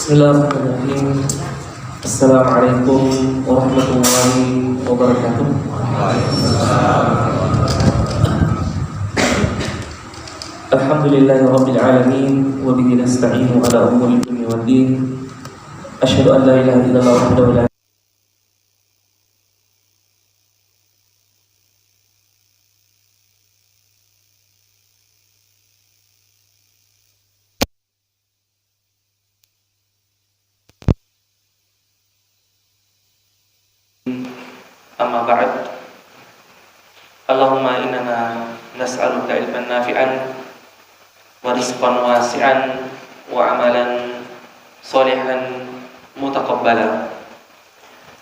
Bismillahirrahmanirrahim. Assalamualaikum warahmatullahi wabarakatuh. Alhamdulillahirabbil alamin wa bihi nasta'inu ala umuri dunya waddin. Asyhadu an la ilaha illallah wahdahu la Amma ba'd. Allahumma innana nas'aluka ilman nafi'an wa rizqan wasi'an wa amalan sholihan mutaqabbala.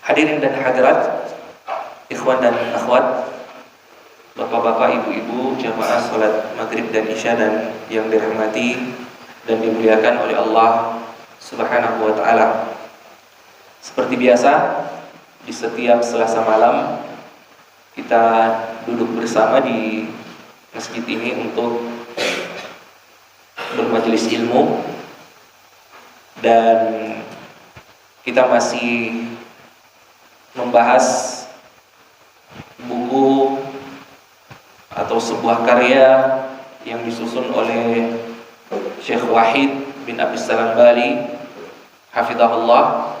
Hadirin dan hadirat, ikhwan dan akhwat, bapak-bapak, ibu-ibu, jamaah salat maghrib dan isya dan yang dirahmati dan dimuliakan oleh Allah Subhanahu wa taala. Seperti biasa, di setiap Selasa malam kita duduk bersama di masjid ini untuk bermajelis ilmu, dan kita masih membahas buku atau sebuah karya yang disusun oleh Syekh Wahid bin Abdus Salam Bali hafizahullah,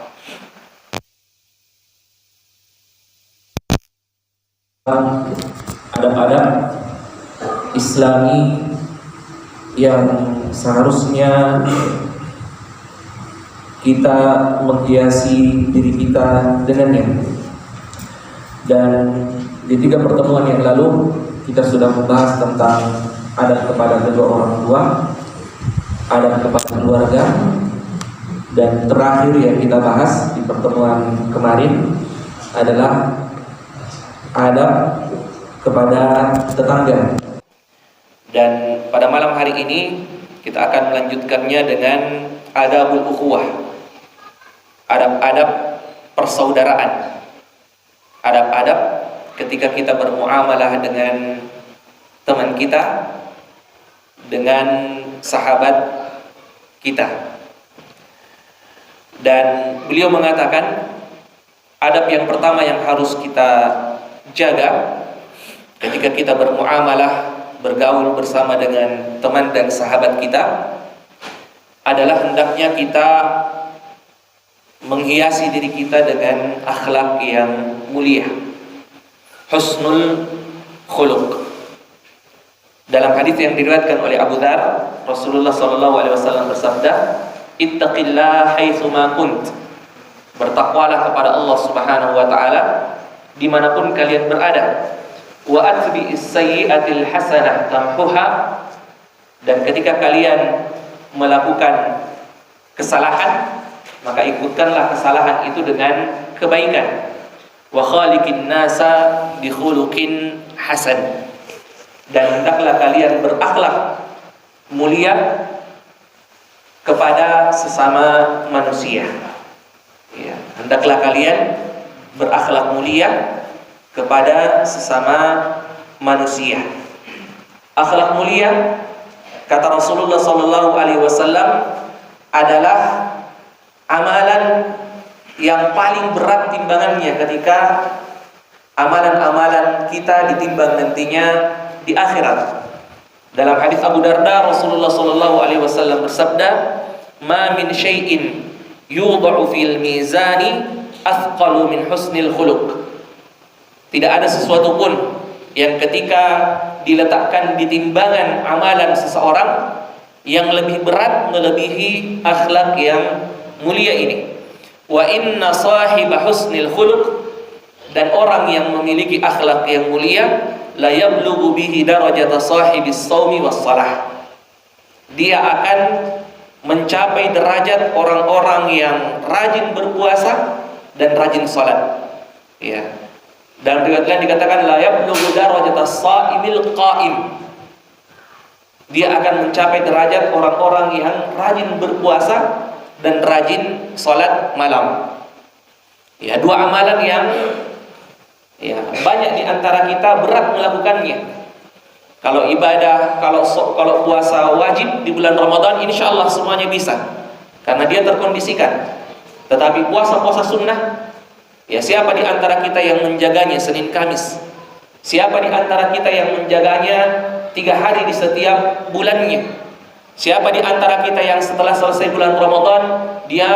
adab-adab Islami yang seharusnya kita menghiasi diri kita dengannya. Dan di 3 pertemuan yang lalu kita sudah membahas tentang adab kepada kedua orang tua, adab kepada keluarga, dan terakhir yang kita bahas di pertemuan kemarin adalah adab kepada tetangga. Dan pada malam hari ini kita akan melanjutkannya dengan adabul ukhuwah, adab-adab persaudaraan, adab-adab ketika kita bermuamalah dengan teman kita, dengan sahabat kita. Dan beliau mengatakan adab yang pertama yang harus kita jaga ketika kita bermuamalah, bergaul bersama dengan teman dan sahabat kita adalah hendaknya kita menghiasi diri kita dengan akhlak yang mulia, husnul khuluq. Dalam hadis yang diriwayatkan oleh Abu Dzar, Rasulullah SAW bersabda, "Ittaqillah haitsu ma kunt." Bertakwalah kepada Allah Subhanahu wa taala dimanapun kalian berada. Wa atbi'is sayyi'atil hasanah tamhuha. Dan ketika kalian melakukan kesalahan, maka ikutkanlah kesalahan itu dengan kebaikan. Wa khaliqin nasa bi khuluqin hasan. Dan hendaklah kalian berakhlak mulia kepada sesama manusia. Ya, hendaklah kalian berakhlak mulia kepada sesama manusia. Akhlak mulia, kata Rasulullah SAW, adalah amalan yang paling berat timbangannya ketika amalan-amalan kita ditimbang nantinya di akhirat. Dalam hadis Abu Darda, Rasulullah SAW bersabda, "Ma min syai'in yudha'u fil mizani athqalu min husnil khuluq." Tidak ada sesuatu pun yang ketika diletakkan di timbangan amalan seseorang yang lebih berat melebihi akhlak yang mulia ini. Wa inna sahiba husnil khuluq, dan orang yang memiliki akhlak yang mulia, la yablughu bihi darajata sahibis shaumi was shalah. Dia akan mencapai derajat orang-orang yang rajin berpuasa dan rajin salat. Ya. Dalam riwayat lain dikatakan la yablughu darajata shaimil qaim. Dia akan mencapai derajat orang-orang yang rajin berpuasa dan rajin salat malam. Ya, 2 amalan yang banyak di antara kita berat melakukannya. Kalau ibadah, kalau puasa wajib di bulan Ramadan, insya Allah semuanya bisa. karena dia terkondisikan. Tetapi puasa-puasa sunnah, ya siapa di antara kita yang menjaganya Senin Kamis? Siapa di antara kita yang menjaganya 3 hari di setiap bulannya? Siapa di antara kita yang setelah selesai bulan Ramadan dia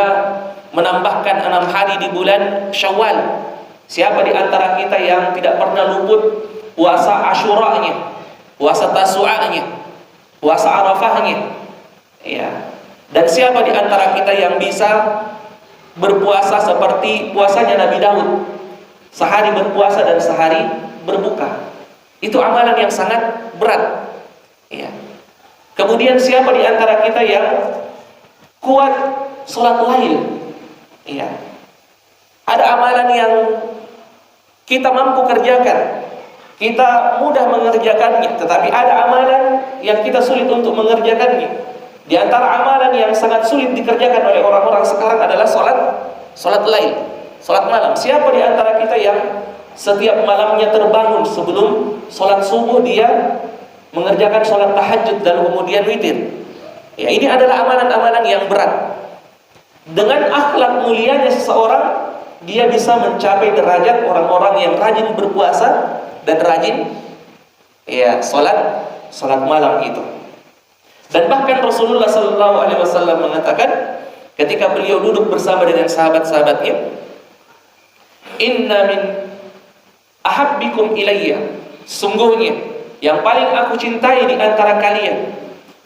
menambahkan 6 hari di bulan Syawal? Siapa di antara kita yang tidak pernah luput puasa Asyuranya, puasa Tasu'anya, puasa Arafahnya? Ya. Dan siapa di antara kita yang bisa berpuasa seperti puasanya Nabi Daud, sehari berpuasa dan sehari berbuka? Itu amalan yang sangat berat. Ya. Kemudian siapa di antara kita yang kuat sholat lail? Ya. Ada amalan yang kita mampu kerjakan, kita mudah mengerjakannya, tetapi ada amalan yang kita sulit untuk mengerjakannya. Di antara amalan yang sangat sulit dikerjakan oleh orang-orang sekarang adalah sholat lail, sholat malam. Siapa di antara kita yang setiap malamnya terbangun sebelum sholat subuh dia mengerjakan sholat tahajud dan kemudian witir? Ya, ini adalah amalan-amalan yang berat. Dengan akhlak mulianya seseorang, dia bisa mencapai derajat orang-orang yang rajin berpuasa dan rajin ya sholat malam itu. Dan bahkan Rasulullah SAW mengatakan ketika beliau duduk bersama dengan sahabat-sahabatnya, inna min ahabbikum ilayya, sungguhnya yang paling aku cintai di antara kalian,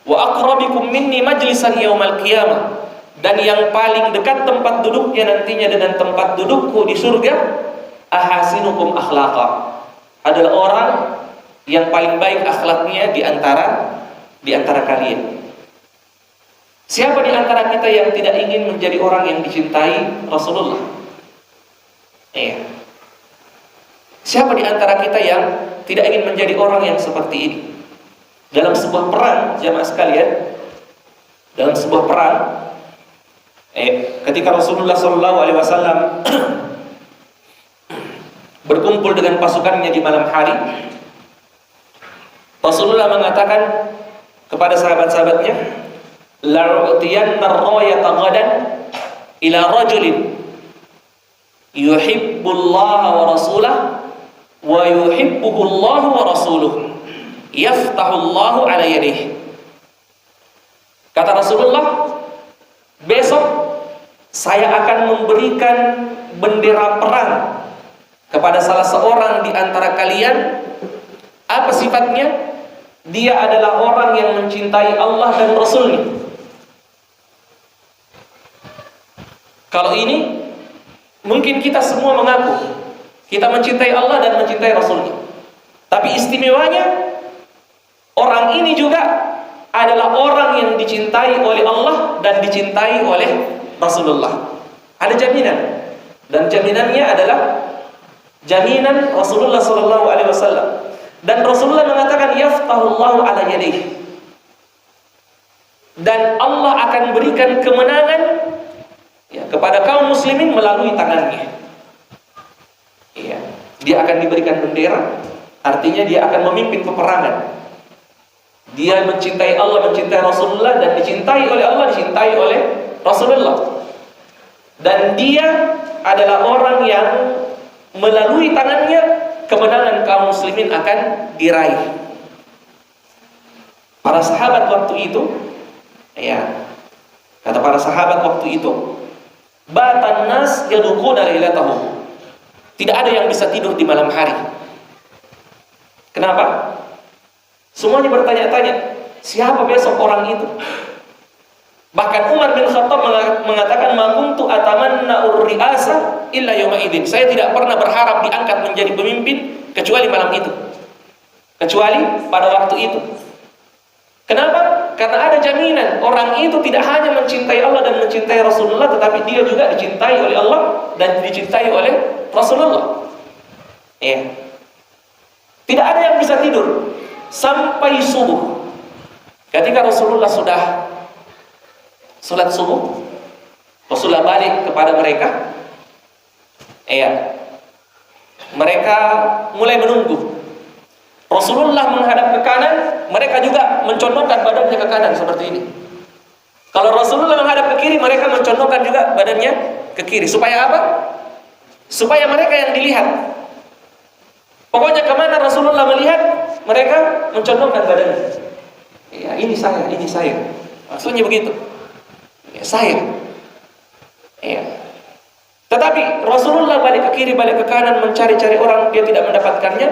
wa aqrabikum minni majlisan yaumal qiyamah, dan yang paling dekat tempat duduknya nantinya dengan tempat dudukku di surga, ahasinukum akhlaqa, adalah orang yang paling baik akhlaknya di antara kalian. Siapa di antara kita yang tidak ingin menjadi orang yang dicintai Rasulullah? Iya. Siapa di antara kita yang tidak ingin menjadi orang yang seperti ini? Dalam sebuah perang, jamaah sekalian, dalam sebuah perang, ketika Rasulullah SAW berkumpul dengan pasukannya di malam hari, Rasulullah mengatakan kepada sahabat-sahabatnya, la'utiyanna ar-rayata ghadan ila rajulin yuhibbullaha wa rasulahu wa yuhibbuhullahu wa rasuluhu yaftahullahu ala yadihi. Kata Rasulullah, besok saya akan memberikan bendera perang kepada salah seorang di antara kalian. Apa sifatnya? Dia adalah orang yang mencintai Allah dan Rasulnya. Kalau ini mungkin kita semua mengaku kita mencintai Allah dan mencintai Rasulnya, tapi istimewanya orang ini juga adalah orang yang dicintai oleh Allah dan dicintai oleh Rasulullah. Ada jaminan, dan jaminannya adalah jaminan Rasulullah SAW. Dan Rasulullah mengatakan yaftahullahu ala yadihi, dan Allah akan berikan kemenangan ya, kepada kaum muslimin melalui tangannya. Ya, dia akan diberikan bendera, artinya dia akan memimpin peperangan. Dia mencintai Allah, mencintai Rasulullah, dan dicintai oleh Allah, dicintai oleh Rasulullah. Dan dia adalah orang yang melalui tangannya kemenangan kaum muslimin akan diraih. Para sahabat waktu itu, ya, kata para sahabat waktu itu, batan nas yaduquna lailatahum. Tidak ada yang bisa tidur di malam hari. Kenapa? Semuanya bertanya-tanya, siapa besok orang itu? Bahkan Umar bin Khattab mengatakan, ma kuntu atamanna ur-ri'asa illa yawma idzin. Saya tidak pernah berharap diangkat menjadi pemimpin kecuali malam itu. Kecuali pada waktu itu. Kenapa? Karena ada jaminan orang itu tidak hanya mencintai Allah dan mencintai Rasulullah, tetapi dia juga dicintai oleh Allah dan dicintai oleh Rasulullah. Ya. Tidak ada yang bisa tidur sampai subuh. Ketika Rasulullah sudah salat subuh, Rasulullah balik kepada mereka. Mereka mulai menunggu. Rasulullah menghadap ke kanan, mereka juga mencondongkan badannya ke kanan seperti ini. Kalau Rasulullah menghadap ke kiri, mereka mencondongkan juga badannya ke kiri. Supaya apa? Supaya mereka yang dilihat. Pokoknya kemana Rasulullah melihat, mereka mencondongkan badannya. Ya, ini saya, ini saya. Maksudnya begitu. Ya, saya. Ya. Tetapi Rasulullah balik ke kiri, balik ke kanan, mencari-cari orang, dia tidak mendapatkannya.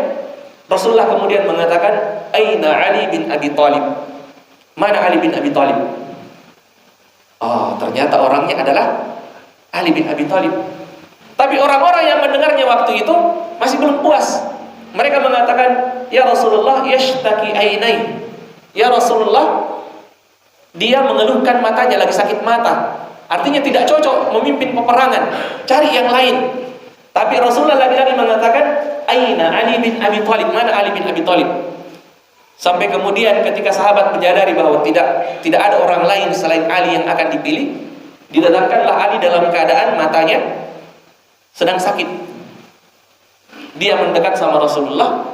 Rasulullah kemudian mengatakan, Aina Ali bin Abi Thalib? Mana Ali bin Abi Thalib? Oh, ternyata orangnya adalah Ali bin Abi Thalib. Tapi orang-orang yang mendengarnya waktu itu masih belum puas. Mereka mengatakan, Ya Rasulullah, yashtaki ainai. Ya Rasulullah, dia mengeluhkan matanya, lagi sakit mata. Artinya tidak cocok memimpin peperangan, cari yang lain. Tapi Rasulullah lagi-lagi mengatakan, Aina Ali bin Abi Thalib? Mana Ali bin Abi Thalib? Sampai kemudian ketika sahabat menyadari bahwa tidak ada orang lain selain Ali yang akan dipilih, didatangkanlah Ali dalam keadaan matanya sedang sakit. Dia mendekat sama Rasulullah.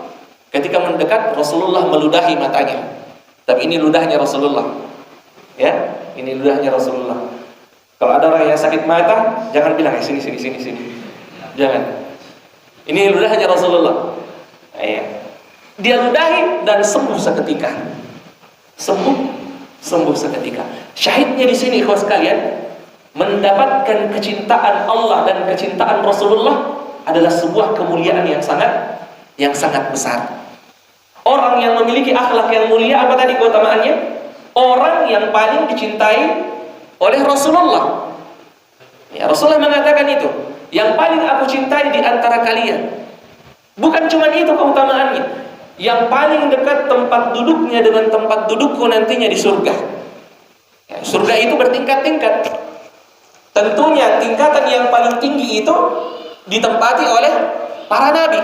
Ketika mendekat, Rasulullah meludahi matanya. Tapi ini ludahnya Rasulullah. Ya, ini ludahnya Rasulullah. Kalau ada orang yang sakit mata, jangan bilang sini. Jangan. Ini ludahnya Rasulullah. Ya. Dia ludahi dan sembuh seketika. Sembuh seketika. Syahidnya di sini, ikhwas sekalian, mendapatkan kecintaan Allah dan kecintaan Rasulullah adalah sebuah kemuliaan yang sangat besar. Orang yang memiliki akhlak yang mulia, apa tadi keutamaannya? Orang yang paling dicintai oleh Rasulullah. Ya, Rasulullah mengatakan itu, yang paling aku cintai di antara kalian. Bukan cuma itu keutamaannya, yang paling dekat tempat duduknya dengan tempat dudukku nantinya di surga. Ya, surga itu bertingkat-tingkat. Tentunya tingkatan yang paling tinggi itu ditempati oleh para nabi.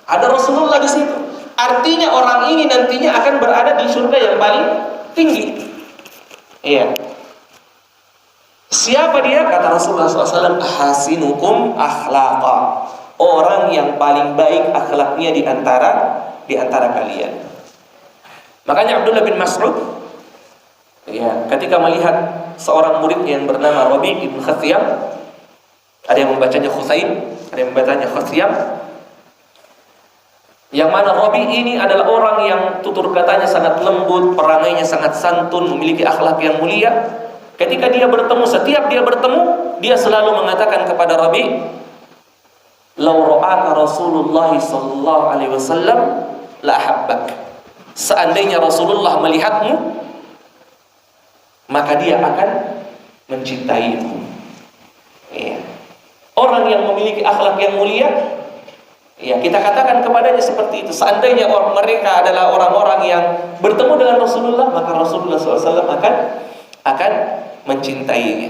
Ada Rasulullah di situ. Artinya orang ini nantinya akan berada di surga yang paling tinggi. Iya. Siapa dia? Kata Rasulullah SAW, hasinukum akhlaqa. Orang yang paling baik akhlaknya di antara kalian. Makanya Abdullah bin Mas'ud, ya, ketika melihat seorang murid yang bernama Rabi' ibn Khathyam, ada yang membacanya Khusaim, ada yang membacanya Khathyam, yang mana Rabi' ini adalah orang yang tutur katanya sangat lembut, perangainya sangat santun, memiliki akhlak yang mulia. Ketika dia bertemu, setiap dia bertemu, dia selalu mengatakan kepada Rabi', "Lau ra'aka Rasulullah sallallahu alaihi wasallam la ahabbak." Seandainya Rasulullah melihatmu, maka dia akan mencintaimu. Ya. Orang yang memiliki akhlak yang mulia, ya, kita katakan kepadanya seperti itu. Seandainya mereka adalah orang-orang yang bertemu dengan Rasulullah, maka Rasulullah SAW akan mencintainya.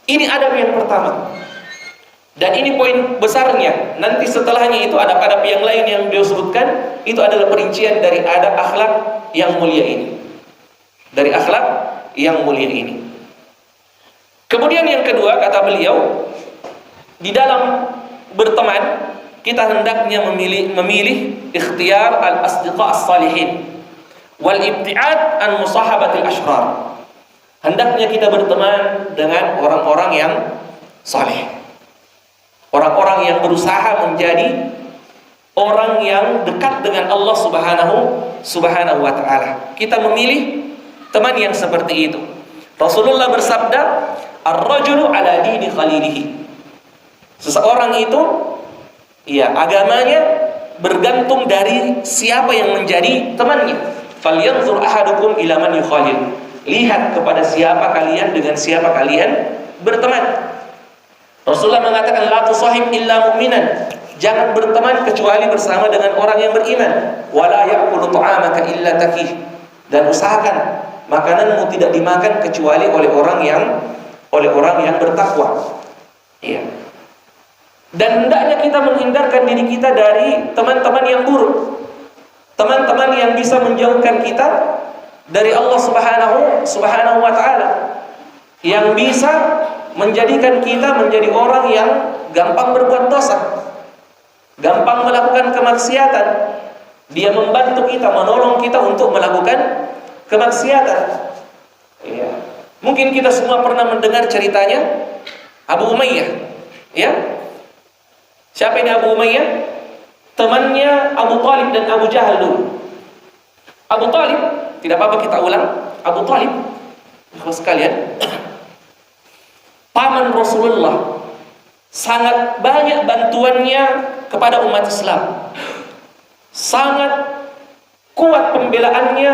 Ini adab yang pertama. Dan ini poin besarnya. Nanti setelahnya itu adab-adab yang lain yang beliau sebutkan, itu adalah perincian dari adab akhlak yang mulia ini. Dari akhlak yang mulia ini. Kemudian yang kedua, kata beliau, di dalam berteman, kita hendaknya memilih ikhtiyar al-asdiqa as-salihin wal ibti'ad an musahabatil ashrar. Hendaknya kita berteman dengan orang-orang yang saleh. Orang-orang yang berusaha menjadi orang yang dekat dengan Allah Subhanahu wa taala. Kita memilih teman yang seperti itu. Rasulullah bersabda, "Ar-rajulu ala dini khalilihi." Seseorang itu, ya, agamanya bergantung dari siapa yang menjadi temannya. Falyanzur ahadukum ila man yukhalil. Lihat kepada siapa kalian, dengan siapa kalian berteman. Rasulullah mengatakan, la tusahib illa mu'minan. Jangan berteman kecuali bersama dengan orang yang beriman. Wala ya'kulu ta'amaka illa taqih. Dan usahakan makananmu tidak dimakan kecuali oleh orang yang bertakwa. Iya. Dan hendaknya kita menghindarkan diri kita dari teman-teman yang buruk. Teman-teman yang bisa menjauhkan kita dari Allah Subhanahu wa taala. Yang bisa menjadikan kita menjadi orang yang gampang berbuat dosa, gampang melakukan kemaksiatan. Dia membantu kita, menolong kita untuk melakukan kemaksiatan. Ya. Mungkin kita semua pernah mendengar ceritanya Abu Umayyah, ya. Siapa ini Abu Umayyah? Temannya Abu Talib dan Abu Jahal dulu. Abu Talib, tidak apa-apa kita ulang. Abu Talib, sekalian, paman Rasulullah, sangat banyak bantuannya kepada umat Islam, sangat kuat pembelaannya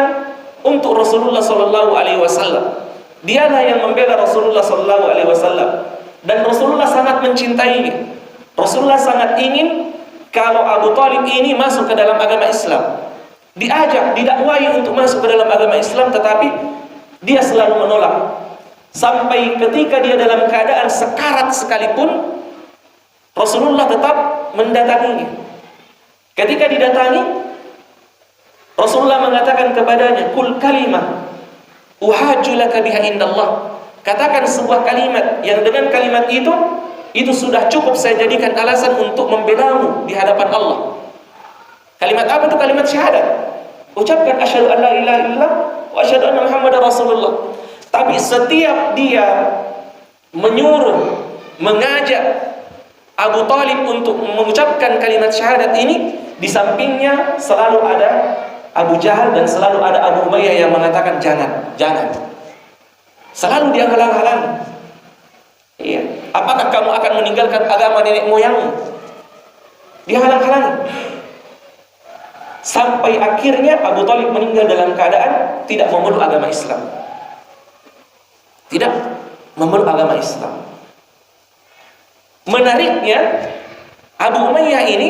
untuk Rasulullah Sallallahu Alaihi Wasallam. Dialah yang membela Rasulullah Sallallahu Alaihi Wasallam, dan Rasulullah sangat mencintainya. Rasulullah sangat ingin kalau Abu Talib ini masuk ke dalam agama Islam, diajak, didakwai untuk masuk ke dalam agama Islam, tetapi dia selalu menolak. Sampai ketika dia dalam keadaan sekarat sekalipun, Rasulullah tetap mendatanginya. Ketika didatangi, Rasulullah mengatakan kepadanya, "Qul kalimah uhajju laka biha indallah." Katakan sebuah kalimat yang dengan kalimat itu sudah cukup saya jadikan alasan untuk membelamu di hadapan Allah. Kalimat apa itu? Kalimat syahadat. Ucapkan asyhadu an la ilaha illallah wa asyhadu anna muhammadar rasulullah. Tapi setiap dia menyuruh, mengajak Abu Talib untuk mengucapkan kalimat syahadat ini, di sampingnya selalu ada Abu Jahal dan selalu ada Abu Umayyah yang mengatakan jangan, jangan. Selalu dia halang-halang. Iya. Apakah kamu akan meninggalkan agama nenek moyangmu? Dia halang-halang. Sampai akhirnya Abu Talib meninggal dalam keadaan tidak memeluk agama Islam. Tidak memeluk agama Islam. Menariknya, Abu Umayyah ini,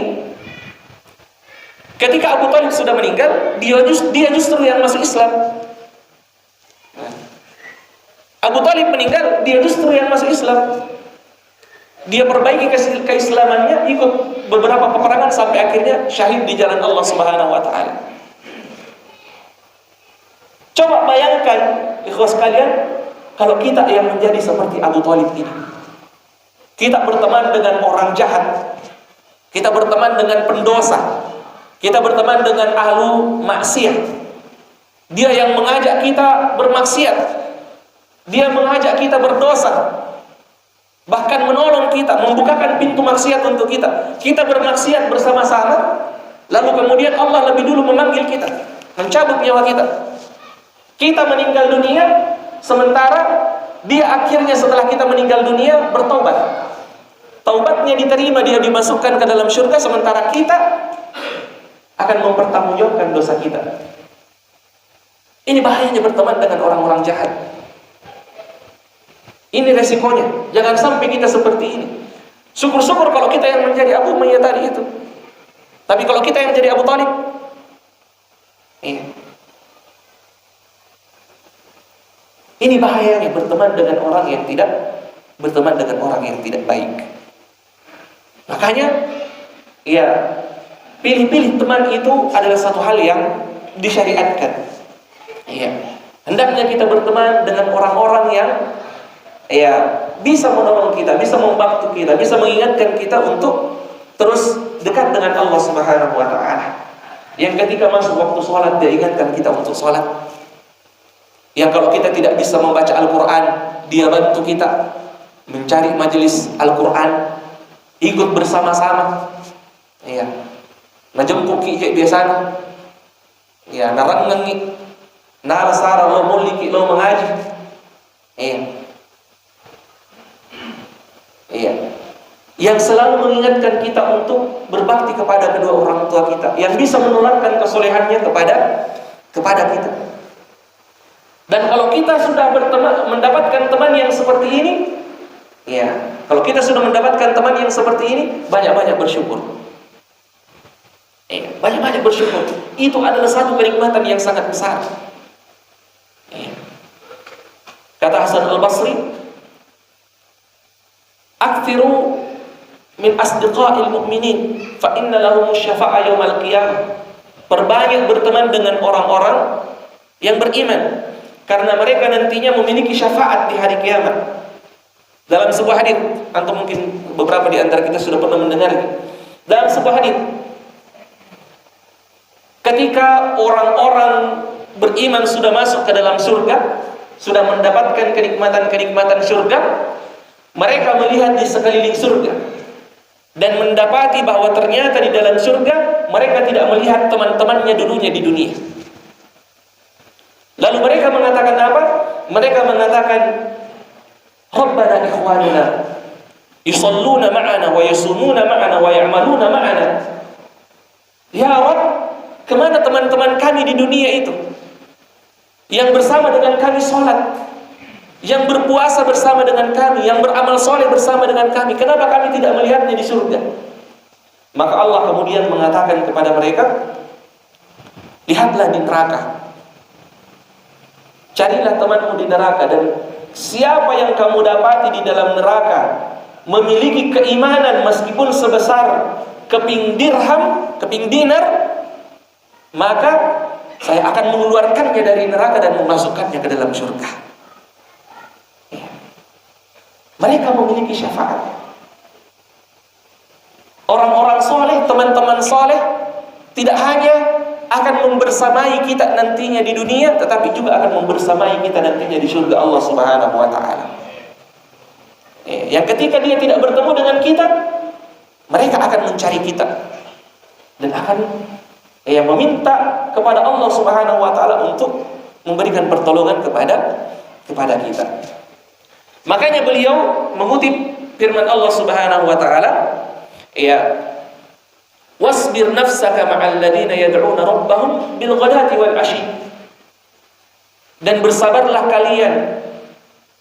ketika Abu Talib sudah meninggal, dia justru yang masuk Islam. Abu Talib meninggal, dia justru yang masuk Islam. Dia perbaiki keislamannya, ikut beberapa peperangan sampai akhirnya syahid di jalan Allah Subhanahu wa taala. Coba bayangkan, ikhwas sekalian, kalau kita yang menjadi seperti Abu Talib ini. Kita berteman dengan orang jahat, kita berteman dengan pendosa, kita berteman dengan ahlu maksiat. Dia yang mengajak kita bermaksiat, dia mengajak kita berdosa, bahkan menolong kita, membukakan pintu maksiat untuk kita. Kita bermaksiat bersama-sama, lalu kemudian Allah lebih dulu memanggil kita, mencabut nyawa kita. Kita meninggal dunia, sementara dia akhirnya setelah kita meninggal dunia bertobat. Taubatnya diterima, dia dimasukkan ke dalam surga, sementara kita akan mempertanggungjawabkan dosa kita. Ini bahayanya berteman dengan orang-orang jahat. Ini resikonya. Jangan sampai kita seperti ini. Syukur-syukur kalau kita yang menjadi Abu Umayyah tadi itu. Tapi kalau kita yang menjadi Abu Talib, ini bahayanya berteman dengan orang yang tidak baik. Makanya, ya, pilih-pilih teman itu adalah satu hal yang disyariatkan. Ya, hendaknya kita berteman dengan orang-orang yang bisa menolong kita, bisa membantu kita, bisa mengingatkan kita untuk terus dekat dengan Allah Subhanahu wa taala. Yang ketika masuk waktu sholat, dia ingatkan kita untuk sholat. Yang kalau kita tidak bisa membaca Al-Quran, dia bantu kita mencari majelis Al-Quran, ikut bersama-sama. Iya. Najempuk ki biasanya. Iya, narangengi. Narasara lo muliki lo mengaji. Iya. Iya. Yang selalu mengingatkan kita untuk berbakti kepada kedua orang tua kita, yang bisa menularkan kesolehannya kepada kita. Dan kalau kita sudah mendapatkan teman yang seperti ini, ya, kalau kita sudah mendapatkan teman yang seperti ini, banyak-banyak bersyukur. Banyak-banyak bersyukur. Itu adalah satu kenikmatan yang sangat besar. Kata Hasan Al-Basri, "Aktsiru min asdiqa'il mu'minin, fa inna lahum syafa'a yaumal qiyamah." Perbanyak berteman dengan orang-orang yang beriman, karena mereka nantinya memiliki syafaat di hari kiamat. Dalam sebuah hadis, atau mungkin beberapa di antara kita sudah pernah mendengarnya. Dalam sebuah hadis, ketika orang-orang beriman sudah masuk ke dalam surga, sudah mendapatkan kenikmatan-kenikmatan surga, mereka melihat di sekeliling surga dan mendapati bahwa ternyata di dalam surga mereka tidak melihat teman-temannya dulunya di dunia. Lalu mereka mengatakan apa? Mereka mengatakan, Rabbana ikhwanuna yusalluna ma'ana wa yasumuna ma'ana wa ya'maluna ma'ana. Ya Rabb, kemana teman-teman kami di dunia itu yang bersama dengan kami sholat, yang berpuasa bersama dengan kami, yang beramal soleh bersama dengan kami? Kenapa kami tidak melihatnya di surga? Maka Allah kemudian mengatakan kepada mereka, lihatlah di neraka, carilah temanmu di neraka, dan siapa yang kamu dapati di dalam neraka memiliki keimanan meskipun sebesar keping dirham, keping dinar, maka saya akan mengeluarkannya dari neraka dan memasukkannya ke dalam surga. Mereka memiliki syafaat. Orang-orang soleh, teman-teman soleh, tidak hanya akan membersamai kita nantinya di dunia, tetapi juga akan membersamai kita nantinya di surga Allah Subhanahu wa ta'ala. Yang ketika dia tidak bertemu dengan kita, mereka akan mencari kita dan akan meminta kepada Allah Subhanahu wa ta'ala untuk memberikan pertolongan kepada kita. Makanya beliau mengutip firman Allah Subhanahu wa ta'ala, wasbir nafsaka ma'al ladina yad'una rabbahum bil ghadati wal ashi. Dan bersabarlah kalian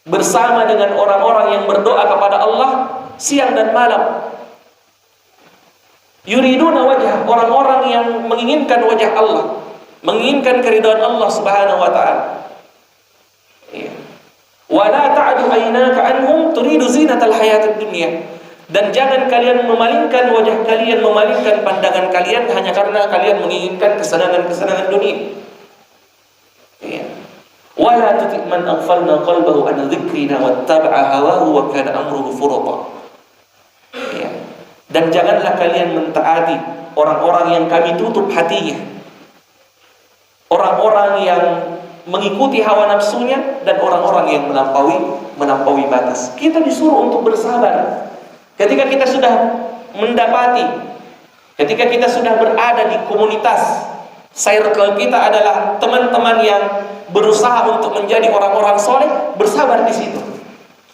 bersama dengan orang-orang yang berdoa kepada Allah siang dan malam. Yuriduna wajah, orang-orang yang menginginkan wajah Allah, menginginkan keridhaan Allah Subhanahu wa ta'ala. Wala ta'du aynaka anhum turidu zinatal hayatid dunya. Dan jangan kalian memalingkan wajah kalian, memalingkan pandangan kalian hanya karena kalian menginginkan kesenangan-kesenangan dunia. Wala tuti' man aghfalna qalbahu an dzikrina wattaba'a hawahu wa kana amruhu furata. Dan janganlah kalian mentaati orang-orang yang kami tutup hatinya, orang-orang yang mengikuti hawa nafsunya, dan orang-orang yang melampaui batas. Kita disuruh untuk bersabar. Ketika kita sudah mendapati, ketika kita sudah berada di komunitas, circle kita adalah teman-teman yang berusaha untuk menjadi orang-orang soleh, bersabar di situ.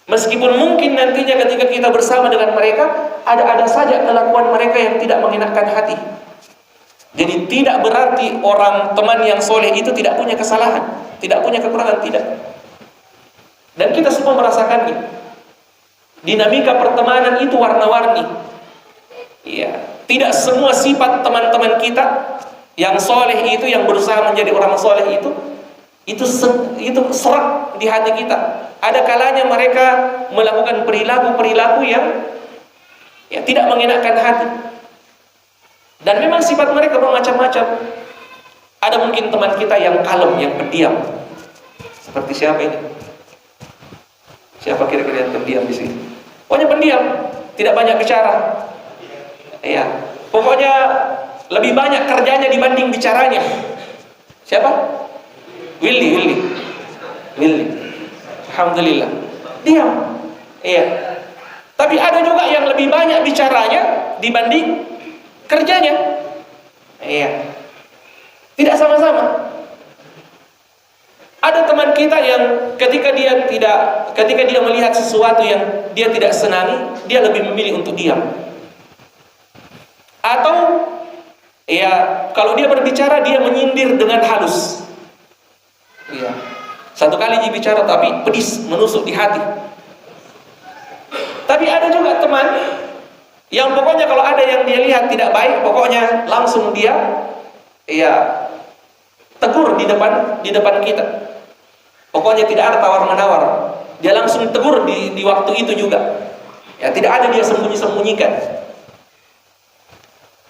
Meskipun mungkin nantinya ketika kita bersama dengan mereka, ada saja kelakuan mereka yang tidak mengenakan hati. Jadi tidak berarti orang teman yang soleh itu tidak punya kesalahan, tidak punya kekurangan, tidak. Dan kita semua merasakannya. Dinamika pertemanan itu warna-warni. Tidak semua sifat teman-teman kita yang soleh itu, yang berusaha menjadi orang soleh itu serak di hati kita. Ada kalanya mereka melakukan perilaku-perilaku yang tidak mengenakan hati. Dan memang sifat mereka bermacam-macam. Ada mungkin teman kita yang kalem, yang pendiam. Seperti siapa ini? Siapa kira-kira yang pendiam di sini? Pokoknya pendiam, tidak banyak bicara. Pokoknya lebih banyak kerjanya dibanding bicaranya. Siapa? Willy. Alhamdulillah, diam. Tapi ada juga yang lebih banyak bicaranya dibanding kerjanya. Tidak sama-sama. Ada teman kita yang ketika dia melihat sesuatu yang dia tidak senangi, dia lebih memilih untuk diam. Atau kalau dia berbicara, dia menyindir dengan halus. Satu kali dia bicara tapi pedis, menusuk di hati. Tapi ada juga teman yang pokoknya kalau ada yang dia lihat tidak baik, pokoknya langsung dia tegur di depan kita. Pokoknya tidak ada tawar-menawar. Dia langsung tegur di waktu itu juga. Tidak ada dia sembunyi-sembunyikan.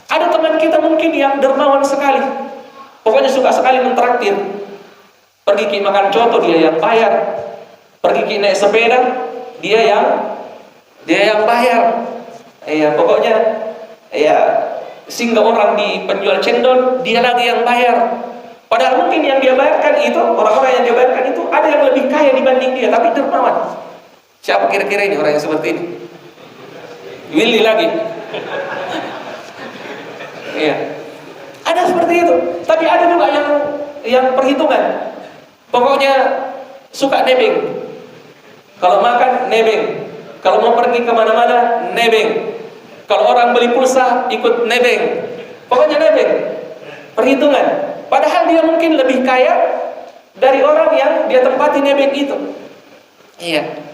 Ada teman kita mungkin yang dermawan sekali. Pokoknya suka sekali mentraktir. Pergi ke makan coto, dia yang bayar. Pergi ke naik sepeda, dia yang bayar. Pokoknya singgah orang di penjual cendol, dia lagi yang bayar. Padahal mungkin yang dia bayarkan itu, orang-orang yang dia bayarkan itu ada yang lebih kaya dibanding dia, tapi dermawan. Siapa kira-kira ini orang yang seperti ini? Willy lagi. Iya. Ada seperti itu. Tapi ada juga yang perhitungan. Pokoknya suka nebeng. Kalau makan nebeng. Kalau mau pergi kemana-mana nebeng. Kalau orang beli pulsa ikut nebeng. Pokoknya nebeng. Perhitungan. Padahal dia mungkin lebih kaya dari orang yang dia tempati nebeng itu. Iya.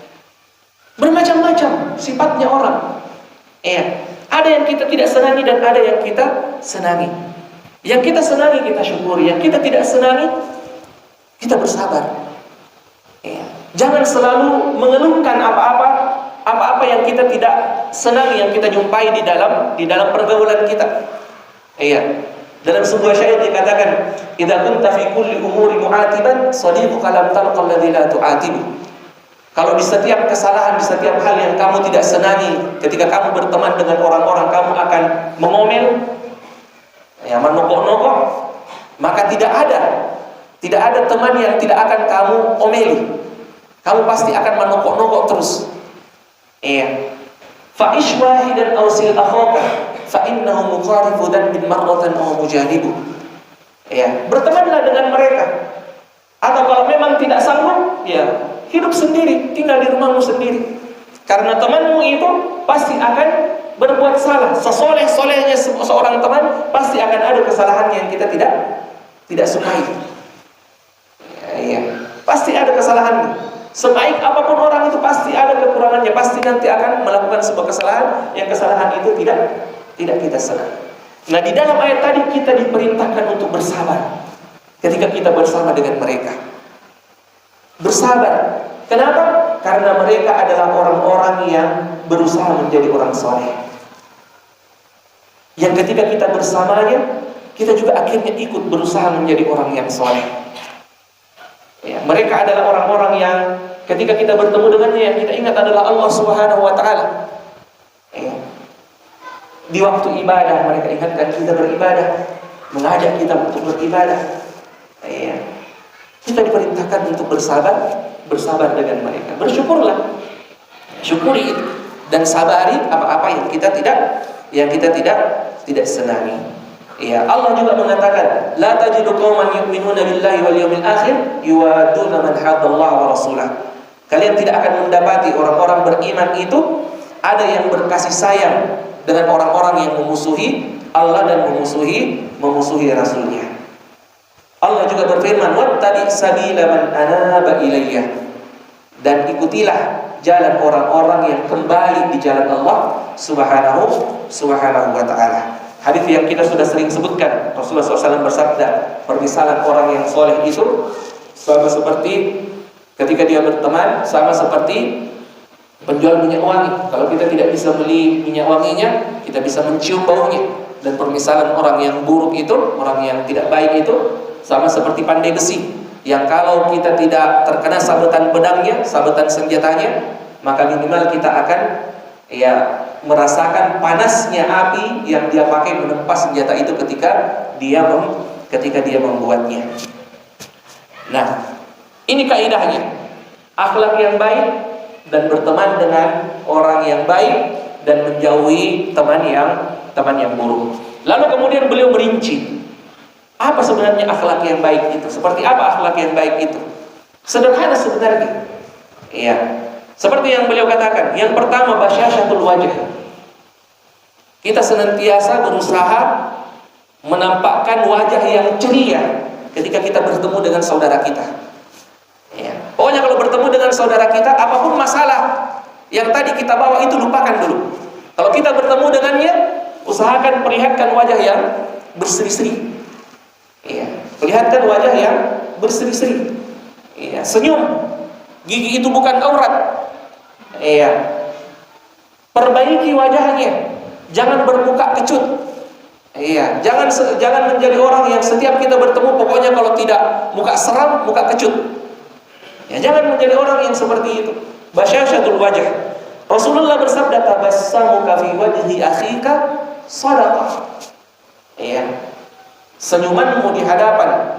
Bermacam-macam sifatnya orang. Iya. Ada yang kita tidak senangi dan ada yang kita senangi. Yang kita senangi kita syukuri, yang kita tidak senangi kita bersabar. Iya. Jangan selalu mengeluhkan apa-apa yang kita tidak senangi, yang kita jumpai di dalam pergaulan kita. Iya. Dalam sebuah syair dikatakan, "Idza kunta fi kulli umuri mu'atiban, sadiquka lam talqa alladhi la tu'atibu." Kalau di setiap kesalahan, di setiap hal yang kamu tidak senangi, ketika kamu berteman dengan orang-orang, kamu akan mengomel, ya, menokok-nokok, maka tidak ada teman yang tidak akan kamu omeli. Kamu pasti akan menokok-nokok terus. Iya. Fa'ish wahidan aw sil akhaka fa innahu muqarifu dhanbin marratan aw mujanibu. Ya, bertemanlah dengan mereka. Atau kalau memang tidak sanggup, ya hidup sendiri, tinggal di rumahmu sendiri. Karena temanmu itu pasti akan berbuat salah. Sesoleh-solehnya seorang teman, pasti akan ada kesalahan yang kita tidak sukai. Ya, pasti ada kesalahannya. Sebaik apapun orang itu pasti ada kekurangannya, pasti nanti akan melakukan sebuah kesalahan yang kesalahan itu tidak kita senang. Nah, di dalam ayat tadi kita diperintahkan untuk bersabar ketika kita bersama dengan mereka. Bersabar. Kenapa? Karena mereka adalah orang-orang yang berusaha menjadi orang soleh. Yang ketika kita bersamanya, kita juga akhirnya ikut berusaha menjadi orang yang soleh. Ya, mereka adalah orang-orang yang ketika kita bertemu dengannya, yang kita ingat adalah Allah Subhanahu wa Ta'ala. Ya. Di waktu ibadah mereka ingatkan kita beribadah, mengajak kita untuk beribadah. Ya. Kita diperintahkan untuk bersabar dengan mereka. Bersyukurlah, syukuri itu dan sabari apa-apa yang kita tidak senangi. Ya, Allah juga mengatakan, la tajidu qauman yu'minuna billahi wal yawmil akhir yuwaduna man haddallaha wa rasulah. Kalian tidak akan mendapati orang-orang beriman itu ada yang berkasih sayang dengan orang-orang yang memusuhi Allah dan memusuhi Rasulnya. Allah juga berfirman, wattabi sabila man anaba ilayya. Dan ikutilah jalan orang-orang yang kembali di jalan Allah Subhanahu wa Ta'ala. Hadis yang kita sudah sering sebutkan, Rasulullah SAW bersabda, permisalan orang yang soleh itu sama seperti ketika dia berteman, sama seperti penjual minyak wangi. Kalau kita tidak bisa beli minyak wanginya, kita bisa mencium baunya. Dan permisalan orang yang buruk itu, orang yang tidak baik itu, sama seperti pandai besi, yang kalau kita tidak terkena sabetan pedangnya, sabetan senjatanya, maka minimal kita akan merasakan panasnya api yang dia pakai menempas senjata itu ketika dia membuatnya. Nah, ini kaidahnya. Akhlak yang baik dan berteman dengan orang yang baik dan menjauhi teman yang buruk. Lalu kemudian beliau merinci, apa sebenarnya akhlak yang baik itu? Seperti apa akhlak yang baik itu? Sederhana sebenarnya. Iya. Seperti yang beliau katakan, yang pertama basyasyatul wajah. Kita senantiasa berusaha menampakkan wajah yang ceria ketika kita bertemu dengan saudara kita. Ya. Pokoknya kalau bertemu dengan saudara kita, apapun masalah yang tadi kita bawa itu lupakan dulu. Kalau kita bertemu dengannya, usahakan perlihatkan wajah yang berseri-seri. Ya. Perlihatkan wajah yang berseri-seri. Ya. Senyum. Gigi itu bukan aurat. Iya. Perbaiki wajahnya. Jangan bermuka kecut. Iya, jangan menjadi orang yang setiap kita bertemu pokoknya kalau tidak muka seram, muka kecut. Ya, jangan menjadi orang yang seperti itu. Basyasyatul wajah. Rasulullah bersabda, tabassamuka fi wajhi akhika shadaqah. Iya. Senyumanmu di hadapan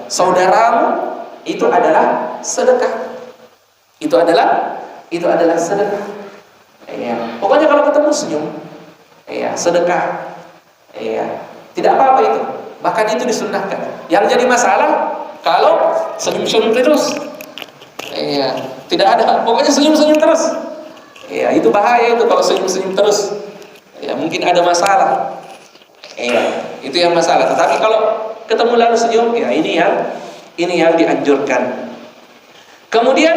saudaramu itu adalah sedekah. Itu adalah sedekah. Ya. Pokoknya kalau ketemu senyum, ya, sedekah. Ya. Tidak apa-apa itu. Bahkan itu disunnahkan. Yang jadi masalah kalau senyum-senyum terus. Ya. Tidak ada, pokoknya senyum-senyum terus. Ya, itu bahaya itu kalau senyum-senyum terus. Ya, mungkin ada masalah. Ya, itu yang masalah. Tetapi kalau ketemu lalu senyum, ya ini yang dianjurkan. Kemudian,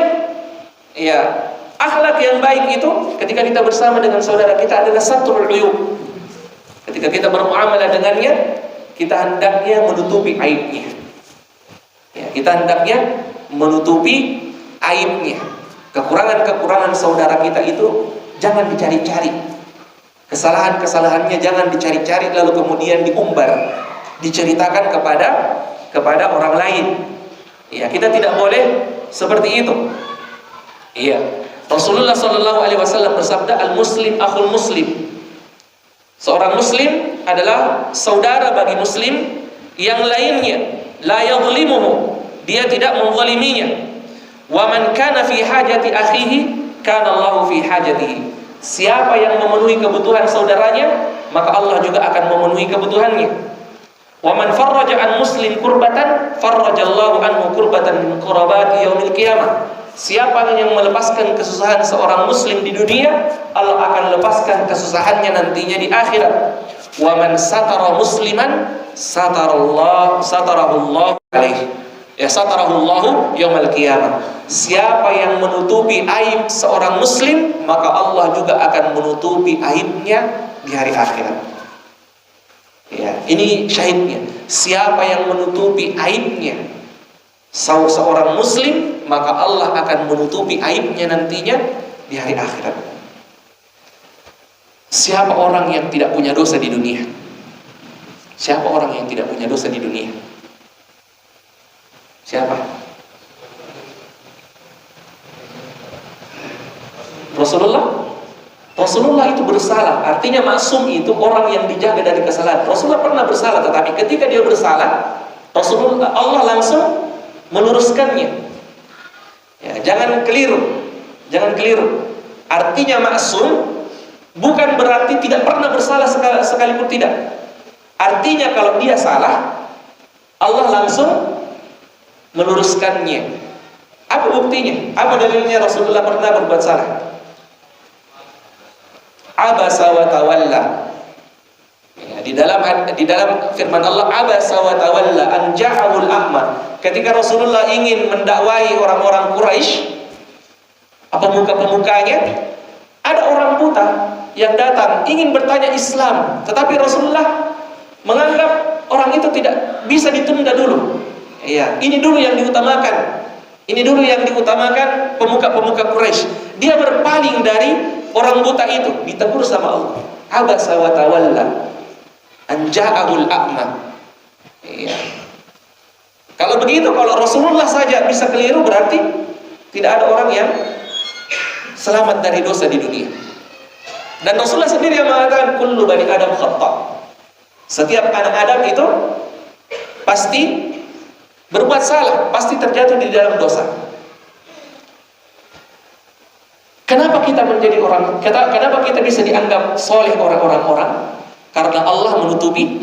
ya, akhlak yang baik itu ketika kita bersama dengan saudara kita adalah satrul uyub. Ketika kita bermuamalah dengannya, kita hendaknya menutupi aibnya. Ya, kita hendaknya menutupi aibnya. Kekurangan-kekurangan saudara kita itu jangan dicari-cari. Kesalahan-kesalahannya jangan dicari-cari lalu kemudian diumbar, diceritakan kepada orang lain. Ya, kita tidak boleh seperti itu. Iya. Rasulullah sallallahu alaihi wasallam bersabda, "Al-muslim akhul muslim." Seorang muslim adalah saudara bagi muslim yang lainnya, la yadhlimuhu, dia tidak menzaliminya. Wa man kana fi hajati akhihi kana Allahu fi hajatihi. Siapa yang memenuhi kebutuhan saudaranya, maka Allah juga akan memenuhi kebutuhannya. Wa man farraja an muslim kurbatan, farrajallahu anhu kurbatan min qurabati yaumil qiyamah. Siapa yang melepaskan kesusahan seorang muslim di dunia, Allah akan lepaskan kesusahannya nantinya di akhirat. Wa man satara musliman, satarahullahu alaihi. Ya, satarahullahu yaumal qiyamah. Siapa yang menutupi aib seorang muslim, maka Allah juga akan menutupi aibnya di hari akhirat. Ya, ini syahidnya. Siapa yang menutupi aibnya seorang muslim, maka Allah akan menutupi aibnya nantinya di hari akhirat. Siapa orang yang tidak punya dosa di dunia? Siapa orang yang tidak punya dosa di dunia? Siapa? Rasulullah itu bersalah. Artinya maksum itu orang yang dijaga dari kesalahan. Rasulullah pernah bersalah, tetapi ketika dia bersalah, Allah langsung meluruskannya. Ya, jangan keliru. Artinya maksum bukan berarti tidak pernah bersalah sekalipun, tidak. Artinya kalau dia salah, Allah langsung meluruskannya. Apa buktinya? Apa dalilnya Rasulullah pernah berbuat salah? Abasa wa tawalla. Ya, di dalam firman Allah, abasa wa tawalla an ja'ahul a'ma. Ketika Rasulullah ingin mendakwai orang-orang Quraisy, pemuka-pemukanya, ada orang buta yang datang ingin bertanya Islam, tetapi Rasulullah menganggap orang itu tidak bisa ditunda dulu. Ya, ini dulu yang diutamakan. Ini dulu yang diutamakan pemuka-pemuka Quraisy. Dia berpaling dari orang buta itu, ditegur sama Allah. Abasa wa tawalla an ja'ahul a'ma. Ya. Kalau begitu, kalau Rasulullah saja bisa keliru, berarti tidak ada orang yang selamat dari dosa di dunia. Dan Rasulullah sendiri yang mengatakan, kullu bani Adam khata'. Setiap anak Adam itu pasti berbuat salah, pasti terjatuh di dalam dosa. Kenapa kita menjadi orang? Kenapa kita bisa dianggap soleh orang? Karena Allah menutupi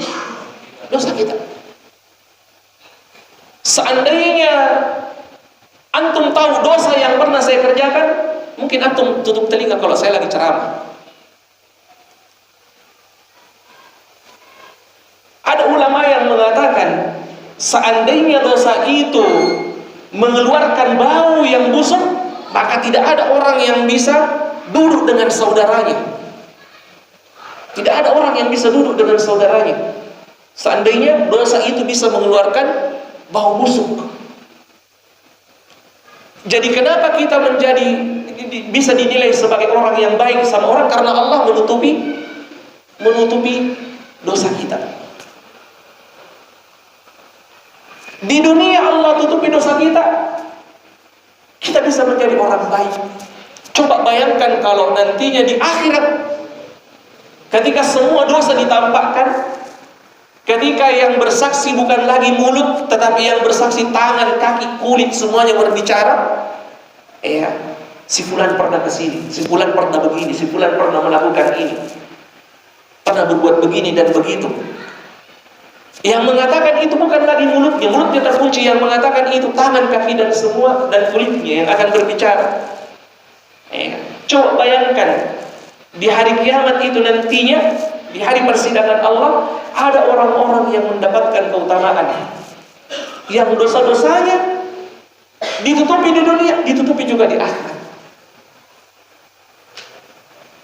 dosa kita. Seandainya antum tahu dosa yang pernah saya kerjakan, mungkin antum tutup telinga kalau saya lagi ceramah. Ada ulama yang mengatakan, seandainya dosa itu mengeluarkan bau yang busuk, maka tidak ada orang yang bisa duduk dengan saudaranya. Tidak ada orang yang bisa duduk dengan saudaranya. Seandainya dosa itu bisa mengeluarkan bau busuk. Jadi kenapa kita bisa dinilai sebagai orang yang baik sama orang? Karena Allah menutupi dosa kita. Di dunia Allah tutupi dosa kita, kita bisa menjadi orang baik. Coba bayangkan kalau nantinya di akhirat, ketika semua dosa ditampakkan, Ketika yang bersaksi bukan lagi mulut, tetapi yang bersaksi tangan, kaki, kulit, semuanya berbicara. Ya, si fulan pernah kesini, si fulan pernah begini, si fulan pernah melakukan ini, pernah berbuat begini dan begitu. Yang mengatakan itu bukan lagi mulutnya terkunci. Yang mengatakan itu tangan, kaki, dan semua, dan kulitnya yang akan berbicara. Ya, coba bayangkan di hari kiamat itu nantinya, di hari persidangan Allah, ada orang-orang yang mendapatkan keutamaan yang dosa-dosanya ditutupi di dunia, ditutupi juga di akhirat.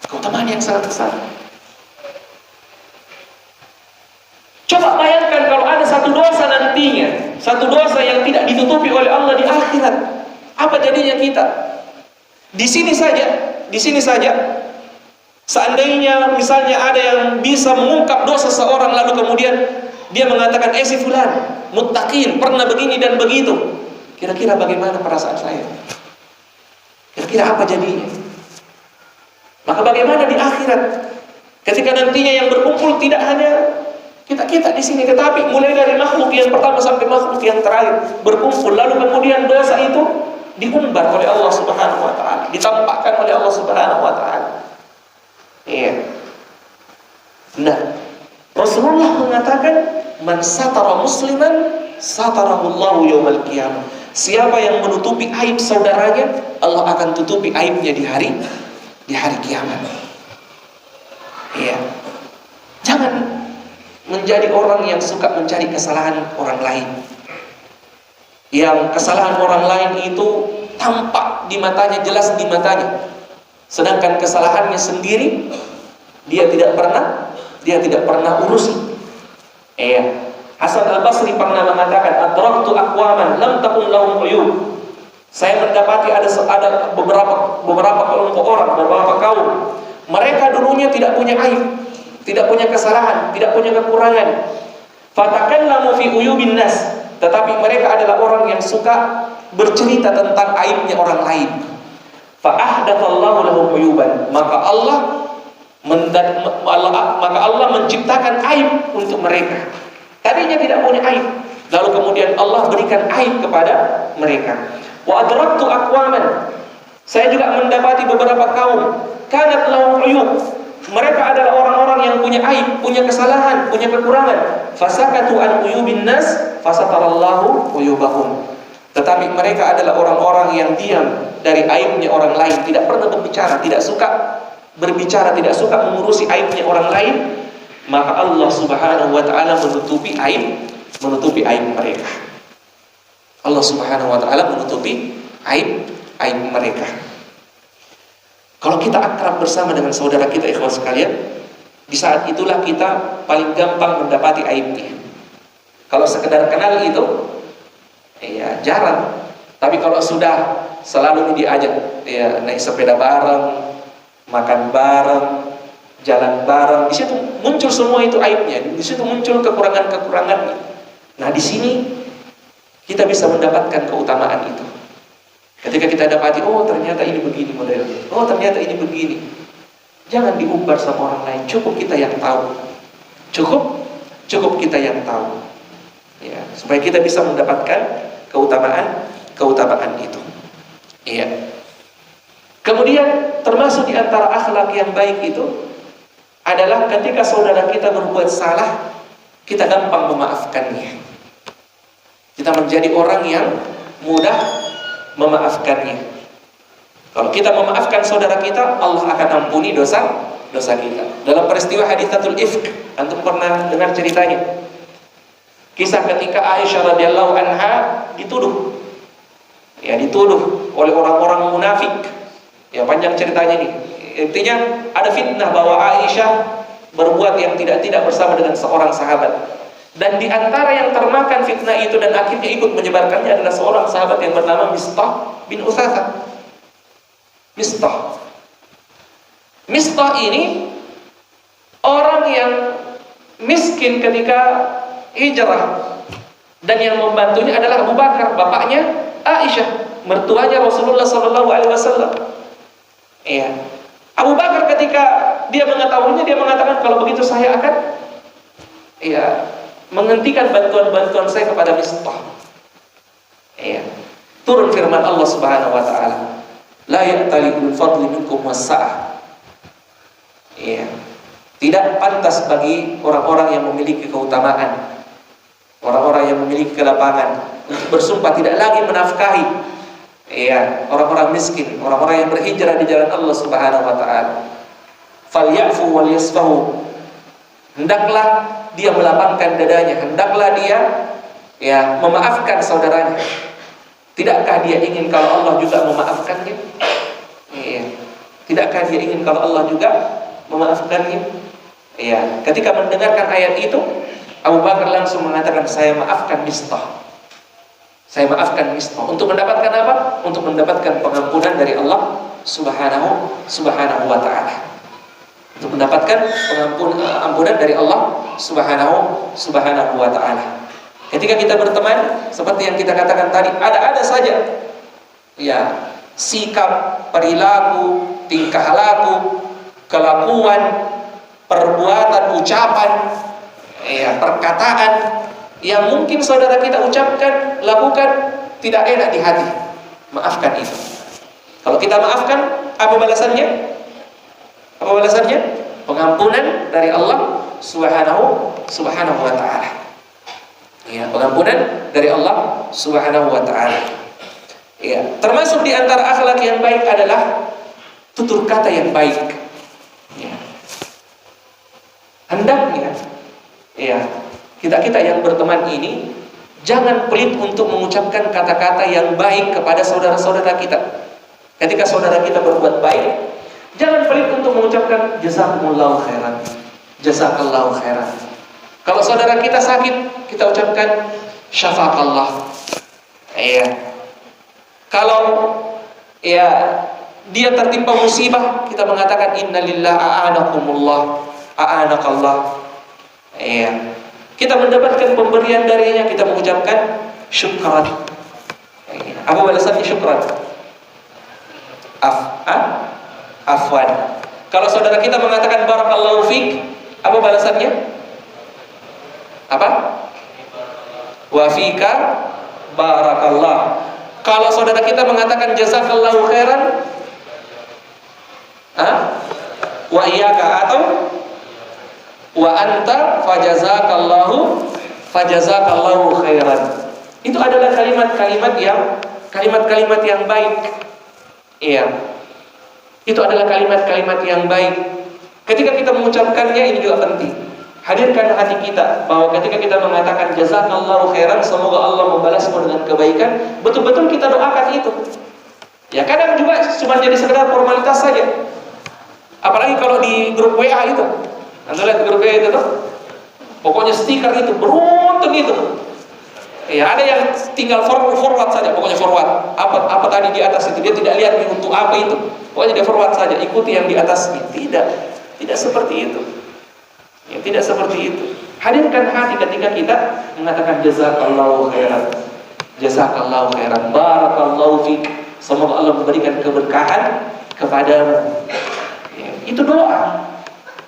Keutamaan yang sangat besar. Coba bayangkan kalau ada satu dosa nantinya, satu dosa yang tidak ditutupi oleh Allah di akhirat, apa jadinya kita? Di sini saja, seandainya misalnya ada yang bisa mengungkap dosa seorang lalu kemudian dia mengatakan, si fulan muttaqin, pernah begini dan begitu. Kira-kira bagaimana perasaan saya? Kira-kira apa jadinya? Maka bagaimana di akhirat? Ketika nantinya yang berkumpul tidak hanya kita di sini, tetapi mulai dari makhluk yang pertama sampai makhluk yang terakhir berkumpul, lalu kemudian dosa itu diumbar oleh Allah Subhanahu wa taala, ditampakkan oleh Allah Subhanahu wa taala. Iya. Nah, Rasulullah mengatakan, "Man satara musliman satarahullahu yaumal qiyamah." Siapa yang menutupi aib saudaranya, Allah akan tutupi aibnya di hari kiamat. Iya. Jangan menjadi orang yang suka mencari kesalahan orang lain. Yang kesalahan orang lain itu tampak di matanya, jelas di matanya. Sedangkan kesalahannya sendiri dia tidak pernah urusi. Hasan Al-Basri pernah mengatakan, "Adraktu aqwaman lam takun lahum uyub." Saya mendapati ada beberapa kelompok orang, beberapa kaum. Mereka dulunya tidak punya aib, tidak punya kesalahan, tidak punya kekurangan. Fatakallamu fi uyubin nas. Tetapi mereka adalah orang yang suka bercerita tentang aibnya orang lain. Fa'ahdatsallahu lahum uyuban. Maka Allah menciptakan aib untuk mereka. Tadinya tidak punya aib, lalu kemudian Allah berikan aib kepada mereka. Wa adraktu aqwaman. Saya juga mendapati beberapa kaum kanat lahum uyub. Mereka adalah orang-orang yang punya aib, punya kesalahan, punya kekurangan. Fasakatu an uyubin nas fasatarallahu uyubahum. Tetapi mereka adalah orang-orang yang diam dari aibnya orang lain, tidak pernah berbicara, tidak suka berbicara, tidak suka mengurusi aibnya orang lain. Maka Allah Subhanahu wa taala menutupi aib mereka. Allah Subhanahu wa taala menutupi aib mereka. Kalau kita akrab bersama dengan saudara kita, ikhwan sekalian, di saat itulah kita paling gampang mendapati aibnya. Kalau sekedar kenal itu, ya jarang. Tapi kalau sudah selalu diajak, ya naik sepeda bareng, makan bareng, jalan bareng, di situ muncul semua itu aibnya, di situ muncul kekurangan-kekurangannya. Nah, di sini kita bisa mendapatkan keutamaan itu. Ketika kita dapati, oh ternyata ini begini modelnya, oh ternyata ini begini. Jangan diumbar sama orang lain, cukup kita yang tahu. Cukup kita yang tahu. Ya, supaya kita bisa mendapatkan keutamaan itu. Iya. Kemudian termasuk di antara akhlak yang baik itu adalah ketika saudara kita berbuat salah, kita gampang memaafkannya. Kita menjadi orang yang mudah memaafkannya. Kalau kita memaafkan saudara kita, Allah akan ampuni dosa kita. Dalam peristiwa haditsatul ifk, antum pernah dengar ceritanya? Kisah ketika Aisyah radhiyallahu anha dituduh oleh orang-orang munafik. Ya, panjang ceritanya ini. Intinya ada fitnah bahwa Aisyah berbuat yang tidak bersama dengan seorang sahabat. Dan di antara yang termakan fitnah itu dan akhirnya ikut menyebarkannya adalah seorang sahabat yang bernama Mistah bin Utsatha. Mistah ini orang yang miskin ketika hijrah, dan yang membantunya adalah Abu Bakar, bapaknya Aisyah, mertuanya Rasulullah SAW. Iya. Abu Bakar ketika dia mengetahuinya, dia mengatakan, kalau begitu saya akan menghentikan bantuan-bantuan saya kepada Mistah. Iya. Turun firman Allah Subhanahu wa taala, la ya'tali ulul fadli minkum was-sa'ah. Iya. Tidak pantas bagi orang-orang yang memiliki keutamaan, orang-orang yang memiliki kelapangan, untuk bersumpah tidak lagi menafkahi, iya, orang-orang miskin, orang-orang yang berhijrah di jalan Allah Subhanahu wa taala. Falyafu wal yasfahu. Hendaklah dia melapangkan dadanya, hendaklah dia memaafkan saudaranya. Tidakkah dia ingin kalau Allah juga memaafkannya? Iya. Tidakkah dia ingin kalau Allah juga memaafkannya? Iya. Ketika mendengarkan ayat itu, Abu Bakar langsung mengatakan, saya maafkan Mistah. Saya maafkan Mistah. Untuk mendapatkan apa? Untuk mendapatkan pengampunan dari Allah Subhanahu wa taala. Untuk mendapatkan ampunan dari Allah Subhanahu wa taala. Ketika kita berteman, seperti yang kita katakan tadi, ada saja ya, sikap, perilaku, tingkah laku, kelakuan, perbuatan, ucapan, ya, perkataan yang mungkin saudara kita ucapkan, lakukan tidak enak di hati. Maafkan itu. Kalau kita maafkan, apa balasannya? Apa balasannya? Pengampunan dari Allah Subhanahu wa taala. Ya, pengampunan dari Allah Subhanahu wa taala. Ya, termasuk di antara akhlak yang baik adalah tutur kata yang baik. Ya. Hendaknya ya, kita yang berteman ini jangan pelit untuk mengucapkan kata-kata yang baik kepada saudara-saudara kita. Ketika saudara kita berbuat baik, jangan pelit untuk mengucapkan jazakumullahu khairan, jazakallahu khairan. Kalau saudara kita sakit, kita ucapkan syafaqallah. Iya. Kalau ya dia tertimpa musibah, kita mengatakan innalillahi a'anakumullah, a'anakallah. Iya. Kita mendapatkan pemberian darinya, kita mengucapkan syukran. Apa balasannya syukran? Afwan. Kalau saudara kita mengatakan barakallahu fik, apa balasannya? Apa? Wa fika barakallah. Kalau saudara kita mengatakan jazakallahu khairan, wa iyyaka atau wa anta fajazakallahu khairan. Itu adalah kalimat-kalimat yang baik. Iya. Itu adalah kalimat-kalimat yang baik. Ketika kita mengucapkannya, ini juga penting. Hadirkan hati kita bahwa ketika kita mengatakan jazakallahu khairan, semoga Allah membalasmu dengan kebaikan, betul-betul kita doakan itu. Ya, kadang juga cuma jadi sekedar formalitas saja. Apalagi kalau di grup WA itu. Anda lihat grup WA itu tuh, pokoknya stiker itu beruntun itu. Ya, ada yang tinggal forward saja, pokoknya forward. Apa tadi di atas itu, dia tidak lihat untuk apa itu. Pokoknya dia forward saja, ikuti yang di atasnya. Tidak seperti itu. Ya, tidak seperti itu. Hadirkan hati ketika kita mengatakan jazakallahu khairan, jazakallahu khairan, barakallahu fik. Semoga Allah memberikan keberkahan kepadamu. Ya, itu doa.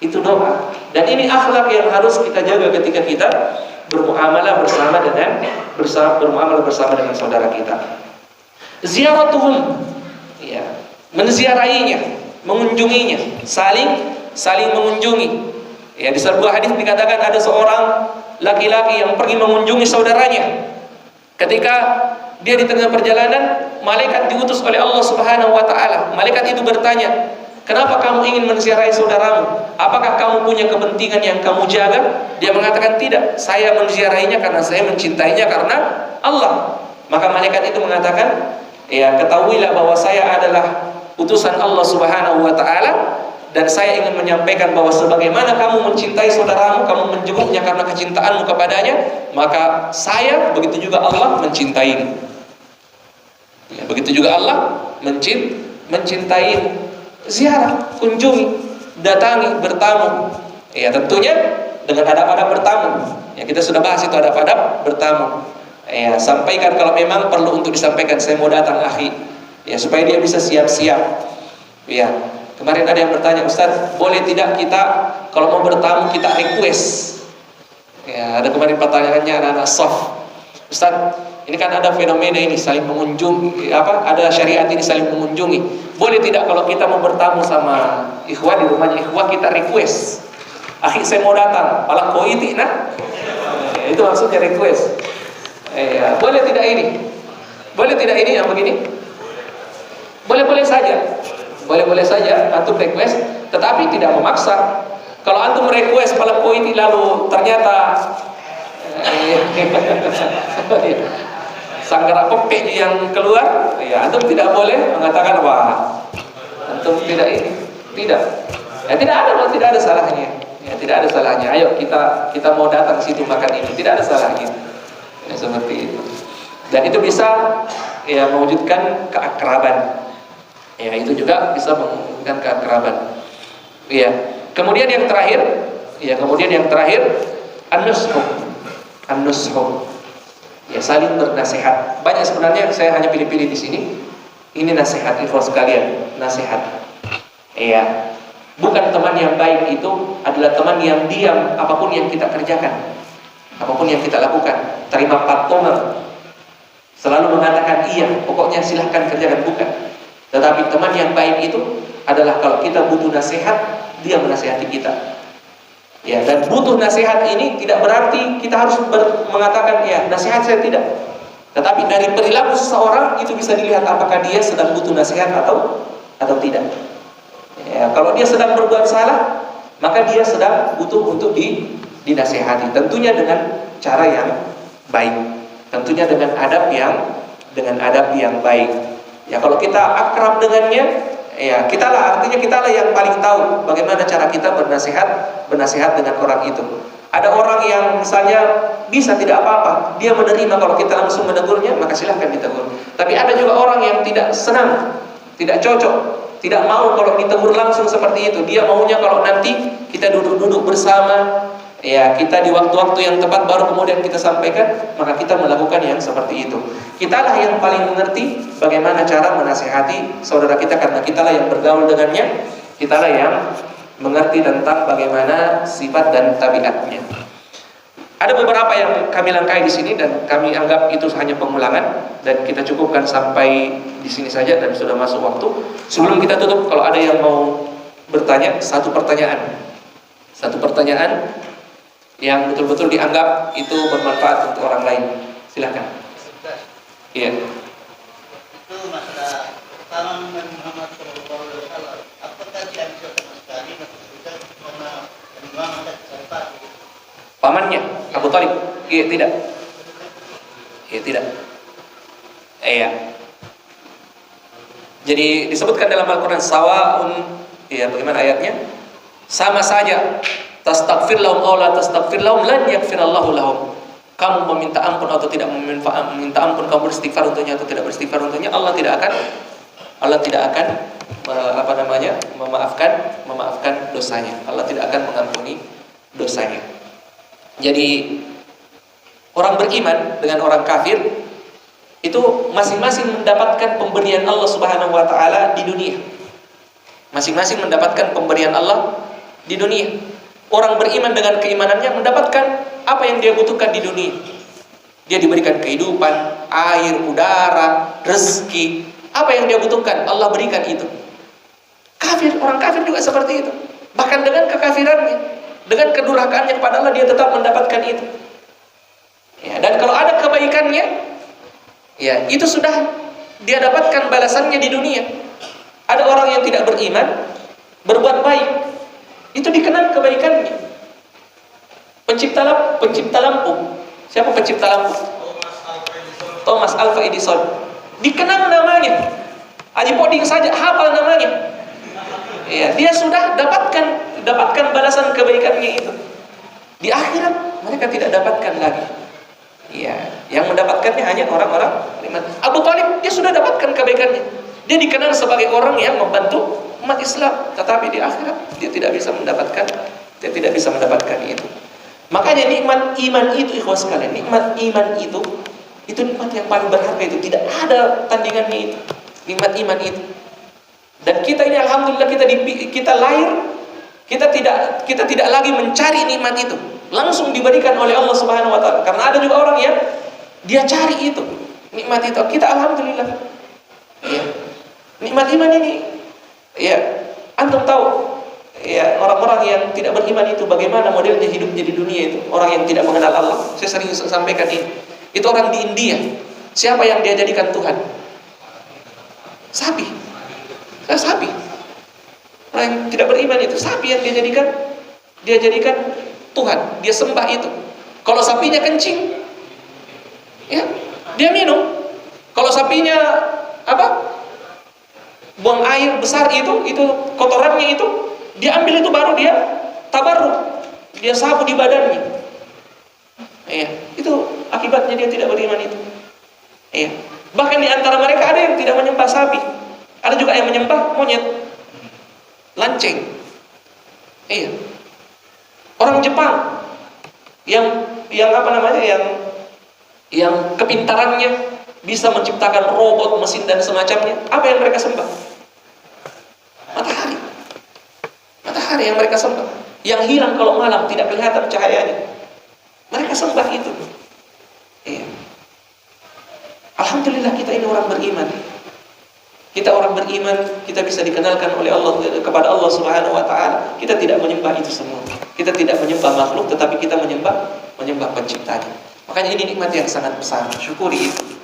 Itu doa. Dan ini akhlak yang harus kita jaga ketika kita bermuamalah bersama dengan saudara kita. Ziaratuhum, ya, menziarahinya, mengunjunginya, saling mengunjungi. Ya, di sebuah hadis dikatakan ada seorang laki-laki yang pergi mengunjungi saudaranya. Ketika dia di tengah perjalanan, malaikat diutus oleh Allah Subhanahu wa taala. Malaikat itu bertanya, "Kenapa kamu ingin menziarahi saudaramu? Apakah kamu punya kepentingan yang kamu jaga?" Dia mengatakan, "Tidak, saya menziarahinya karena saya mencintainya karena Allah." Maka malaikat itu mengatakan, "Ya, ketahuilah bahwa saya adalah utusan Allah Subhanahu wa taala. Dan saya ingin menyampaikan bahwa sebagaimana kamu mencintai saudaramu, kamu menjenguknya karena kecintaanmu kepadanya, maka saya, begitu juga Allah mencintaimu." Ya, begitu juga Allah mencintaimu. Ziarah, kunjungi, datangi, bertamu. Ya, tentunya dengan adab-adab bertamu. Ya, kita sudah bahas itu adab-adab bertamu. Ya, sampaikan kalau memang perlu untuk disampaikan, saya mau datang akhi. Ya, supaya dia bisa siap-siap. Ya. Kemarin ada yang bertanya, "Ustaz, boleh tidak kita kalau mau bertamu kita request?" Ya, ada kemarin pertanyaannya anak-anak soft. Ustaz, ini kan ada fenomena ini saling mengunjungi, ada syariat ini saling mengunjungi. Boleh tidak kalau kita mau bertamu sama ikhwah di rumahnya ikhwah, kita request, akhi saya mau datang, palak koiti nah. Itu maksudnya request. Boleh tidak ini? Boleh tidak ini yang begini? Boleh-boleh saja. Boleh-boleh saja antum request, tetapi tidak memaksa. Kalau antum request palak koiti lalu ternyata sangkara pepek yang keluar, ya antum tidak boleh mengatakan wah antum tidak ini, tidak. Ya tidak ada salahnya. Ya tidak ada salahnya. Ayo kita mau datang situ makan ini, tidak ada salahnya. Ya seperti itu. Dan itu bisa ya mewujudkan keakraban. Ya itu juga bisa mewujudkan keakraban. Ya. Kemudian yang terakhir an-nushu. Ya saling bernasihat. Banyak sebenarnya saya hanya pilih-pilih di sini. Ini nasihat ikhwan sekalian, nasihat. Iya. Bukan teman yang baik itu adalah teman yang diam apapun yang kita kerjakan, apapun yang kita lakukan, terima patoma, selalu mengatakan iya, pokoknya silahkan kerjakan, bukan. Tetapi teman yang baik itu adalah kalau kita butuh nasihat, dia menasihati kita. Ya, dan butuh nasihat ini tidak berarti kita harus mengatakan ya nasihat saya tidak. Tetapi dari perilaku seseorang itu bisa dilihat apakah dia sedang butuh nasihat atau tidak. Ya, kalau dia sedang berbuat salah, maka dia sedang butuh untuk dinasihati. Tentunya dengan cara yang baik. Tentunya dengan adab yang baik. Ya, kalau kita akrab dengannya, ya artinya kitalah yang paling tahu bagaimana cara kita bernasihat dengan orang itu. Ada orang yang misalnya bisa tidak apa-apa, dia menerima kalau kita langsung menegurnya, maka silahkan ditegur. Tapi ada juga orang yang tidak senang, tidak cocok, tidak mau kalau ditegur langsung seperti itu. Dia maunya kalau nanti kita duduk-duduk bersama, ya kita di waktu-waktu yang tepat baru kemudian kita sampaikan, maka kita melakukan yang seperti itu. Kitalah yang paling mengerti bagaimana cara menasihati saudara kita, karena kitalah yang bergaul dengannya, kitalah yang mengerti tentang bagaimana sifat dan tabiatnya. Ada beberapa yang kami langkai di sini dan kami anggap itu hanya pengulangan, dan kita cukupkan sampai di sini saja dan sudah masuk waktu. Sebelum kita tutup, kalau ada yang mau bertanya, satu pertanyaan yang betul-betul dianggap itu bermanfaat untuk orang lain, silakan. Iya. Itu masalah salam Nabi Muhammad SAW. Apakah tidak bisa sama sekali kita karena memang ada kesalahan? Pamannya Abu Thalib? Iya tidak. Iya. Jadi disebutkan dalam Al-Quran sawaun, ya bagaimana ayatnya? Sama saja. Tastaghfir lahum aw la tastaghfir lahum lan yaghfirallahu lahum. Kamu meminta ampun atau tidak meminta ampun, kamu beristighfar untuknya atau tidak beristighfar untuknya, Allah tidak akan memaafkan dosanya. Allah tidak akan mengampuni dosanya. Jadi orang beriman dengan orang kafir itu masing-masing mendapatkan pemberian Allah Subhanahu wa taala di dunia. Masing-masing mendapatkan pemberian Allah di dunia. Orang beriman dengan keimanannya mendapatkan apa yang dia butuhkan di dunia. Dia diberikan kehidupan, air, udara, rezeki. Apa yang dia butuhkan, Allah berikan itu. Orang kafir juga seperti itu. Bahkan dengan kekafirannya, dengan kedurhakaannya kepada Allah, dia tetap mendapatkan itu. Ya, dan kalau ada kebaikannya, ya itu sudah dia dapatkan balasannya di dunia. Ada orang yang tidak beriman, berbuat baik, itu dikenal kebaikannya. Pencipta lampu. Siapa pencipta lampu? Thomas Alva Edison. Dikenal namanya. Haji Poding saja hafal namanya. Ya, dia sudah dapatkan balasan kebaikannya itu. Di akhirat mereka tidak dapatkan lagi. Ya, yang mendapatkannya hanya orang-orang beriman. Abu Thalib dia sudah dapatkan kebaikannya. Dia dikenal sebagai orang yang membantu umat Islam, tetapi di akhirat dia tidak bisa mendapatkan itu. Makanya nikmat iman itu, ikhwas sekalian, nikmat iman itu nikmat yang paling berharga, itu tidak ada tandingannya itu. Nikmat iman itu. Dan kita ini alhamdulillah kita lahir, kita tidak lagi mencari nikmat itu. langsung diberikan oleh Allah Subhanahu wa taala. Karena ada juga orang yang dia cari itu, nikmat itu. Kita alhamdulillah. Ya. Nikmat iman ini, ya, antum tahu, ya, orang-orang yang tidak beriman itu bagaimana modelnya hidupnya di dunia itu. Orang yang tidak mengenal Allah. Saya sering sampaikan ini. Itu orang di India. Siapa yang dia jadikan Tuhan? Sapi. Sapi. Orang yang tidak beriman itu, sapi yang dia jadikan Tuhan. Dia sembah itu. Kalau sapinya kencing, ya, dia minum. Kalau sapinya buang air besar itu kotorannya itu, dia ambil itu baru dia tabarruk. Dia sapu di badannya. Ya, itu akibatnya dia tidak beriman itu. Ya. Bahkan di antara mereka ada yang tidak menyembah sapi. Ada juga yang menyembah monyet, lanceng. Iya. Orang Jepang yang kepintarannya bisa menciptakan robot, mesin dan semacamnya. Apa yang mereka sembah? Matahari. Matahari yang mereka sembah. Yang hilang kalau malam, tidak kelihatan cahayanya. Mereka sembah itu. Iya. Alhamdulillah kita ini orang beriman. Kita orang beriman, kita bisa dikenalkan oleh Allah kepada Allah Subhanahu wa taala. Kita tidak menyembah itu semua. Kita tidak menyembah makhluk, tetapi kita menyembah penciptanya. Makanya ini nikmat yang sangat besar. Syukuri itu.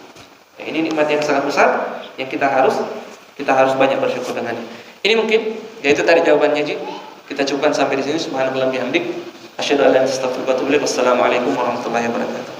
Ya, ini nikmat yang sangat besar yang kita harus banyak bersyukur dengannya. Ini mungkin yaitu tadi jawabannya Ji. Kita cukupkan sampai di sini. Subhanallah bihamdik. Asyhadu an la ilaha illa anta astaghfiruka wa atubu ilaik. Wassalamualaikum warahmatullahi wabarakatuh.